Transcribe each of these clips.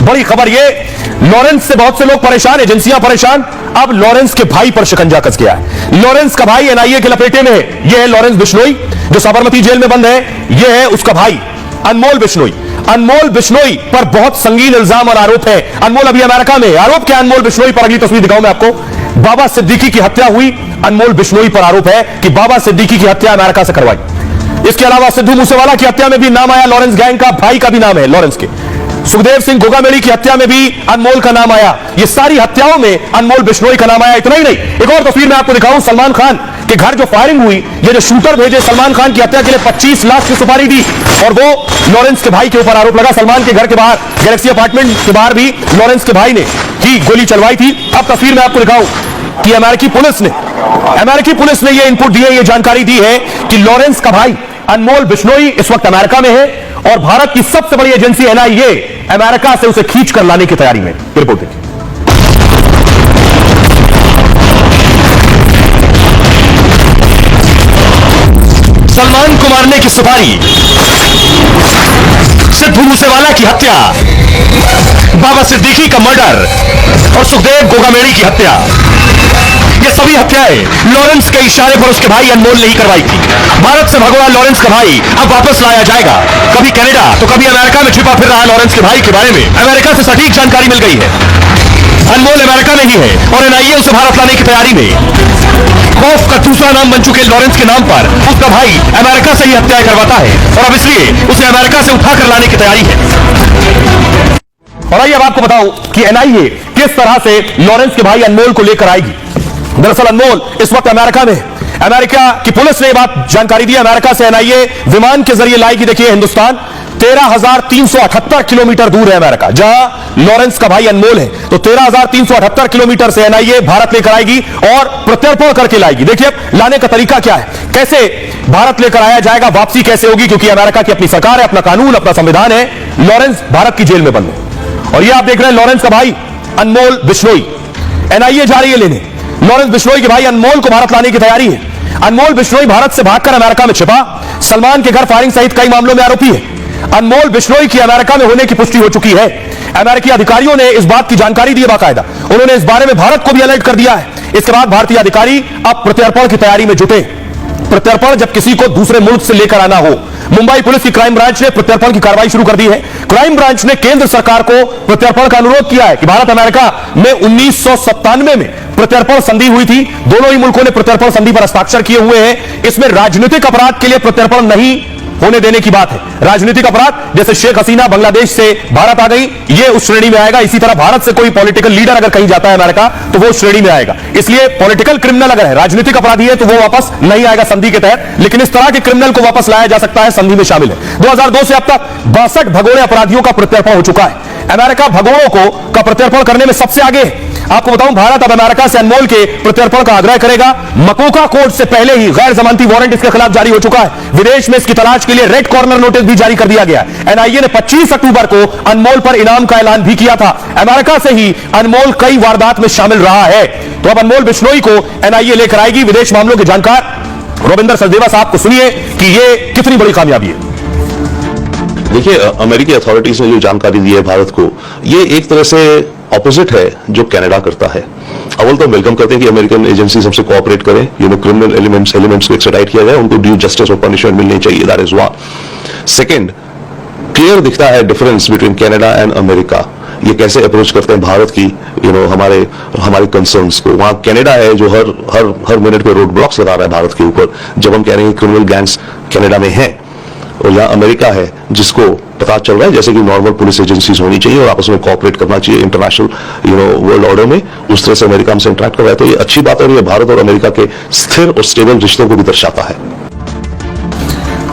बड़ी खबर ये, लॉरेंस से बहुत से लोग परेशान, एजेंसियां परेशान। अब लॉरेंस के भाई पर शिकंजा कस गया है। लॉरेंस का भाई एनआईए के लपेटे में है। यह है लॉरेंस बिश्नोई जो साबरमती जेल में बंद है। यह है उसका भाई अनमोल बिश्नोई। अनमोल बिश्नोई पर बहुत संगीन इल्जाम और आरोप है। अनमोल अभी अमेरिका में। आरोप क्या अनमोल बिश्नोई पर? अगली तस्वीर दिखाऊं मैं आपको। बाबा सिद्दीकी की हत्या हुई, अनमोल बिश्नोई पर आरोप है कि बाबा सिद्दीकी की हत्या अमेरिका से करवाई। इसके अलावा सिद्धू मूसेवाला की हत्या में भी नाम आया लॉरेंस गैंग का, भाई का भी नाम है लॉरेंस के। सुखदेव सिंह गोगामेड़ी की हत्या में भी अनमोल का नाम आया। ये सारी हत्याओं में अनमोल बिश्नोई का नाम आया। इतना ही नहीं, एक और तस्वीर मैं आपको दिखाऊं। सलमान खान के घर जो फायरिंग हुई, ये जो शूटर भेजे सलमान खान की हत्या के लिए 25 लाख की सुपारी दी, और वो लॉरेंस के भाई के ऊपर आरोप लगा। सलमान के घर के बाहर, गैलेक्सी अपार्टमेंट के बाहर भी लॉरेंस के भाई ने ही गोली चलवाई थी। अब तस्वीर मैं आपको दिखाऊं कि अमेरिकी पुलिस ने यह इनपुट दी है, यह जानकारी दी है कि लॉरेंस का भाई अनमोल बिश्नोई इस वक्त अमेरिका में है और भारत की सबसे बड़ी एजेंसी एनआईए अमेरिका से उसे खींच कर लाने की तैयारी में। रिपोर्ट देखिए। सलमान को मारने की सुपारी, सिद्धू मूसेवाला की हत्या, बाबा सिद्दीकी का मर्डर और सुखदेव गोगामेड़ी की हत्या, ये सभी हत्याएं लॉरेंस के इशारे पर उसके भाई अनमोल ने ही करवाई थी। भारत से भगवा लॉरेंस का भाई अब वापस लाया जाएगा। कभी कनाडा तो कभी अमेरिका में छिपा फिर रहा लॉरेंस के भाई के बारे में अमेरिका से सटीक जानकारी मिल गई है। अनमोल अमेरिका में ही है और एनआईए उसे भारत लाने की तैयारी में। खौफ का दूसरा नाम बन चुके लॉरेंस के नाम पर उसका भाई अमेरिका से ही हत्याएं करवाता है और अब इसलिए उसे अमेरिका से उठाकर लाने की तैयारी है। और आइए अब आपको बताऊं कि एनआईए किस तरह से लॉरेंस के भाई अनमोल को लेकर आएगी। दरअसल अनमोल इस वक्त अमेरिका में। अमेरिका की पुलिस ने यह बात जानकारी दी, अमेरिका से एनआईए विमान के जरिए लाएगी। देखिए हिंदुस्तान 13,378 किलोमीटर दूर है अमेरिका, जहां लॉरेंस का भाई अनमोल है। तो 13,378 किलोमीटर से एनआईए भारत लेकर आएगी और प्रत्यर्पण करके लाएगी। देखिए अब लाने का तरीका क्या है, कैसे भारत लेकर आया जाएगा, वापसी कैसे होगी, क्योंकि अमेरिका की अपनी सरकार है, अपना कानून, अपना संविधान है। लॉरेंस भारत की जेल में बंद है और ये आप देख रहे हैं लॉरेंस का भाई अनमोल बिश्नोई। एनआईए जा रही है लेने। लॉरेंस बिश्नोई के भाई अनमोल को भारत लाने की तैयारी है। अनमोल बिश्नोई भारत से भागकर अमेरिका में छिपा, सलमान के घर फायरिंग सहित कई मामलों में आरोपी है। अनमोल बिश्नोई की अमेरिका में होने की पुष्टि हो चुकी है। अमेरिकी अधिकारियों ने इस बात की जानकारी दी है बाकायदा। उन्होंने इस बारे में भारत को भी अलर्ट कर दिया है। इसके बाद भारतीय अधिकारी अब प्रत्यर्पण की तैयारी में जुटे। प्रत्यर्पण जब किसी को दूसरे मुल्क से लेकर आना हो। मुंबई पुलिस की क्राइम ब्रांच ने प्रत्यर्पण की कार्रवाई शुरू कर दी है। क्राइम ब्रांच ने केंद्र सरकार को प्रत्यर्पण का अनुरोध किया है कि भारत अमेरिका में 1997 में प्रत्यर्पण संधि हुई थी। दोनों ही मुल्कों ने प्रत्यर्पण संधि पर हस्ताक्षर किए हुए हैं। इसमें राजनीतिक अपराध के लिए प्रत्यर्पण नहीं होने देने की बात है। राजनीतिक अपराध जैसे शेख हसीना बांग्लादेश से भारत आ गई, ये उस श्रेणी में आएगा। इसी तरह भारत से कोई पॉलिटिकल लीडर अगर कहीं जाता है अमेरिका तो वो उस श्रेणी में आएगा। इसलिए पॉलिटिकल क्रिमिनल अगर है, राजनीतिक अपराधी है, तो वो वापस नहीं आएगा संधि के तहत। लेकिन इस तरह के क्रिमिनल को वापस लाया जा सकता है, संधि में शामिल है। 2002 से अब तक 62 भगोड़े अपराधियों का प्रत्यर्पण हो चुका है। अमेरिका भगोड़ों का प्रत्यर्पण करने में सबसे आगे है। आपको बताऊं, भारत अब अमेरिका से अनमोल के प्रत्यर्पण का आग्रह करेगा। मकोका कोर्ट से पहले ही गैर जमानती वारंट इसके खिलाफ जारी हो चुका है। विदेश में इसकी तलाश के लिए रेड कॉर्नर नोटिस भी जारी कर दिया गया। एनआईए ने 25 अक्टूबर को अनमोल पर इनाम का ऐलान भी किया था। अमेरिका से ही अनमोल कई वारदात में शामिल रहा है। तो अब अनमोल बिश्नोई को एनआईए लेकर आएगी। विदेश मामलों के जानकार रविंदर सचदेवा साहब को सुनिए कि यह कितनी बड़ी कामयाबी है। देखिए, अमेरिकी अथॉरिटीज ने जो जानकारी दी है भारत को, ये एक तरह से ऑपोजिट है जो कनाडा करता है। अव्वल तो वेलकम करते हैं कि अमेरिकन एजेंसी हमसे कोऑपरेट करें, क्रिमिनल एलिमेंट्स को एक्सट्राडाइट किया जाए, उनको ड्यू जस्टिस और पनिशमेंट मिलनी चाहिए। That is one. Second, clear दिखता है difference between Canada and America. ये कैसे अप्रोच करते हैं भारत की हमारे कंसर्न्स को। वहां कनाडा है जो हर मिनट पे रोड ब्लॉक्स लगा रहा है भारत के ऊपर, जब हम कह रहे हैं क्रिमिनल गैंग्स कनाडा में है। और यहाँ अमेरिका है जिसको पता चल रहा है जैसे कि नॉर्मल पुलिस एजेंसीज होनी चाहिए और आपस में कोऑपरेट करना चाहिए इंटरनेशनल वर्ल्ड ऑर्डर में। उस तरह से अमेरिका हमसे इंटरेक्ट कर रहा है। तो ये अच्छी बात है और ये भारत और अमेरिका के स्थिर और स्टेबल रिश्तों को भी दर्शाता है।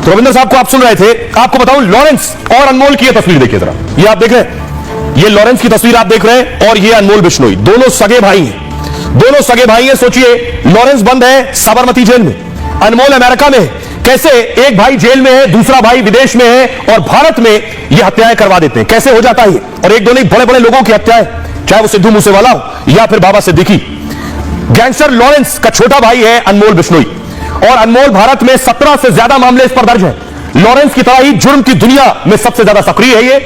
तो रविंद्र साहब को आप सुन रहे थे। आपको बताऊं, लॉरेंस और अनमोल की यह तस्वीर देखिए जरा। ये आप देख रहे हैं, ये लॉरेंस की तस्वीर आप देख रहे हैं और ये अनमोल बिश्नोई, दोनों सगे भाई हैं। दोनों सगे भाई हैं। सोचिए, लॉरेंस बंद है साबरमती जेल में, अनमोल अमेरिका में है। कैसे एक भाई जेल में है, दूसरा भाई विदेश में है और भारत में ये हत्याएं करवा देते हैं? कैसे हो जाता है? और एक दो नहीं, बड़े बड़े लोगों की हत्याएं, चाहे वो सिद्धू मूसेवाला हो या फिर बाबा सिद्दीकी। गैंगस्टर लॉरेंस का छोटा भाई है अनमोल बिश्नोई और अनमोल भारत में 17 से ज्यादा मामले इस पर दर्ज है। लॉरेंस की तरह ही जुर्म की दुनिया में सबसे ज्यादा सक्रिय है ये।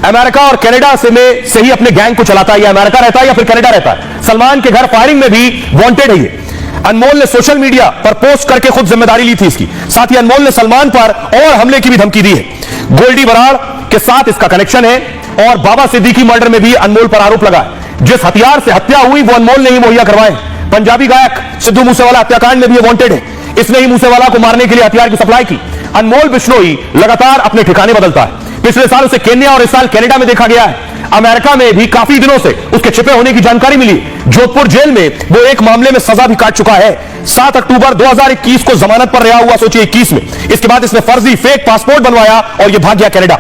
अमेरिका और कनाडा से ही अपने गैंग को चलाता है, या अमेरिका रहता है या फिर कनाडा रहता है। सलमान के घर फायरिंग में भी वांटेड है ये। अनमोल ने सोशल मीडिया पर पोस्ट करके खुद जिम्मेदारी ली थी इसकी। साथ ही अनमोल ने सलमान पर और हमले की भी धमकी दी है। गोल्डी बराड़ के साथ इसका कनेक्शन है और बाबा सिद्दीकी मर्डर में भी अनमोल पर आरोप लगा है। जिस हथियार से हत्या हुई वो अनमोल ने ही मुहैया करवाए। पंजाबी गायक सिद्धू मूसेवाला हत्याकांड में भी ये वांटेड है। इसने ही मूसेवाला को मारने के लिए हथियार की सप्लाई की। अनमोल बिश्नोई लगातार अपने ठिकाने बदलता है। पिछले साल उसे केन्या और इस साल कनाडा में देखा गया है। अमेरिका में भी काफी दिनों से उसके छिपे होने की जानकारी मिली। जोधपुर जेल में वो एक मामले में सजा भी काट चुका है। 7 अक्टूबर 2021 को जमानत पर रिहा हुआ, सोचिए 21 में। इसके बाद इसने फर्जी फेक पासपोर्ट बनवाया और ये भाग गया कनाडा।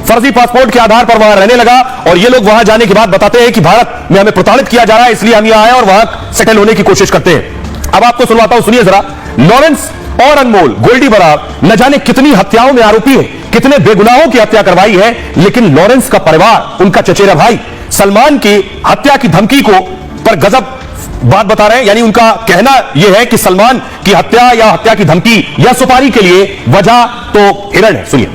फर्जी पासपोर्ट के आधार पर वहां रहने लगा और ये लोग वहां जाने के बाद बताते हैं कि भारत में हमें प्रताड़ित किया जा रहा है, इसलिए हम यहां आए और वहां सेटल होने की कोशिश करते हैं। अब आपको सुनवाता हूं, सुनिए जरा। लॉरेंस और अनमोल गोल्डी बराड़ न जाने कितनी हत्याओं में आरोपी है, कितने बेगुनाहों की हत्या करवाई है, लेकिन लॉरेंस का परिवार, उनका चचेरा भाई सलमान की हत्या की धमकी को पर गजब बात बता रहे हैं। यानी उनका कहना यह है कि सलमान की हत्या या हत्या की धमकी या सुपारी के लिए वजह तो हिरण है। सुनिए।